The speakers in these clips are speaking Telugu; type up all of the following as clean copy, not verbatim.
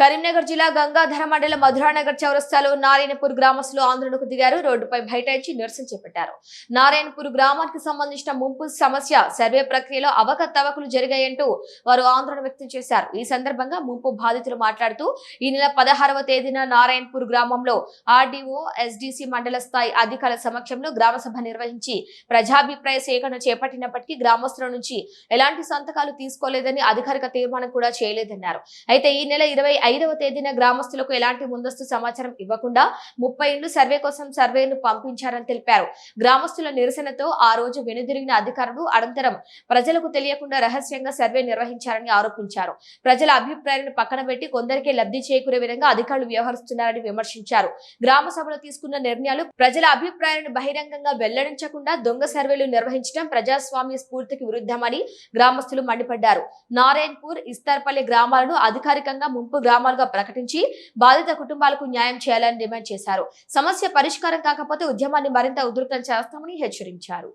కరీంనగర్ జిల్లా గంగాధర మండలం మధురానగర్ చౌరస్తాలో నారాయణపూర్ గ్రామస్తులు ఆందోళనకు దిగారు. రోడ్డుపై బైఠాయించి నిరసన చేపట్టారు. నారాయణపూర్ గ్రామానికి సంబంధించిన ముంపు సమస్య సర్వే ప్రక్రియలో అవకతవకలు జరిగాయంటూ వారు ఆందోళన వ్యక్తం చేశారు. ఈ సందర్భంగా ముంపు బాధితులు మాట్లాడుతూ ఈ నెల 16వ తేదీన నారాయణపూర్ గ్రామంలో ఆర్డీఓ, ఎస్డీసీ మండల స్థాయి అధికారుల సమక్షంలో గ్రామసభ నిర్వహించి ప్రజాభిప్రాయ సేకరణ చేపట్టినప్పటికీ గ్రామస్తుల నుంచి ఎలాంటి సంతకాలు తీసుకోలేదని, అధికారిక తీర్మానం కూడా చేయలేదన్నారు. అయితే ఈ నెల 25వ తేదీన గ్రామస్తులకు ఎలాంటి ముందస్తు సమాచారం ఇవ్వకుండా 30 ఇండ్లు సర్వే కోసం సర్వేను పంపించారని తెలిపారు. గ్రామస్తుల నిరసనతో ఆ రోజు వెనుదిరిగిన అధికారులు అనంతరం ప్రజలకు తెలియకుండా రహస్యంగా సర్వే నిర్వహించారని ఆరోపించారు. ప్రజల అభిప్రాయాలను పక్కన పెట్టి కొందరికే లబ్ధి చేకూరే విధంగా అధికారులు వ్యవహరిస్తున్నారని విమర్శించారు. గ్రామ సభలో తీసుకున్న నిర్ణయాలు ప్రజల అభిప్రాయాలను బహిరంగంగా వెల్లడించకుండా దొంగ సర్వేలు నిర్వహించడం ప్రజాస్వామ్య స్ఫూర్తికి విరుద్ధమని గ్రామస్తులు మండిపడ్డారు. నారాయణపూర్, ఇస్తార్పల్లి గ్రామాలను అధికారికంగా ముంపు గ్రామాలుగా ప్రకటించి బాధిత కుటుంబాలకు న్యాయం చేయాలని డిమాండ్ చేశారు. సమస్య పరిష్కారం కాకపోతే ఉద్యమాన్ని మరింత ఉధృతం చేస్తామని హెచ్చరించారు.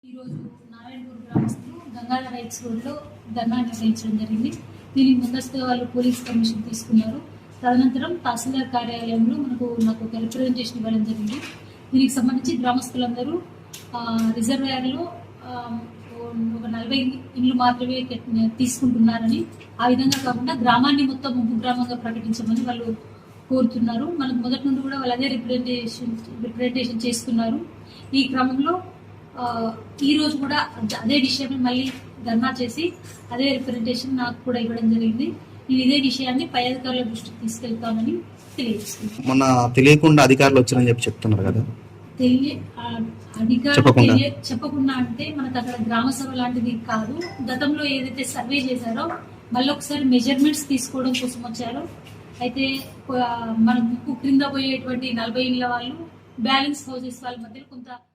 ఈరోజు నారాయణపూర్ గ్రామస్తులు గంగాధర రైట్స్ రోడ్లో ధర్నా నిర్వహించడం జరిగింది. దీనికి ముందస్తు వాళ్ళు పోలీస్ పర్మిషన్ తీసుకున్నారు. తదనంతరం తహసీల్దార్ కార్యాలయంలో నాకు ఒక రిప్రజెంటేషన్ ఇవ్వడం జరిగింది. దీనికి సంబంధించి గ్రామస్తులందరూ రిజర్వాయర్లో ఒక 40 ఇండ్లు మాత్రమే తీసుకుంటున్నారని, ఆ విధంగా కాకుండా గ్రామాన్ని మొత్తం ముంపు గ్రామంగా ప్రకటించమని వాళ్ళు కోరుతున్నారు. మనకు మొదటి నుండి కూడా వాళ్ళు అదే రిప్రజెంటేషన్ చేస్తున్నారు. ఈ క్రమంలో ఈ రోజు కూడా అదే విషయాన్ని మళ్ళీ ధర్నా చేసి అదే రిప్రజెంటేషన్ నాకు కూడా ఇవ్వడం జరిగింది. నేను ఇదే విషయాన్ని పై అధికారుల దృష్టికి తీసుకెళ్తామని తెలియజేస్తున్నాను. మొన్న తెలియకుండా అధికారులు వచ్చారని చెప్తున్నారు కదా, చెప్పకుండా అంటే మనకు అక్కడ గ్రామ సభ లాంటిది కాదు. గతంలో ఏదైతే సర్వే చేశారో మళ్ళీ ఒకసారి మెజర్మెంట్స్ తీసుకోవడం కోసం వచ్చారో, అయితే మన ముక్కు క్రింద పోయేటువంటి 40 ఇండ్ల వాళ్ళు, బ్యాలెన్స్ హౌసెస్ వాళ్ళ మధ్య కొంత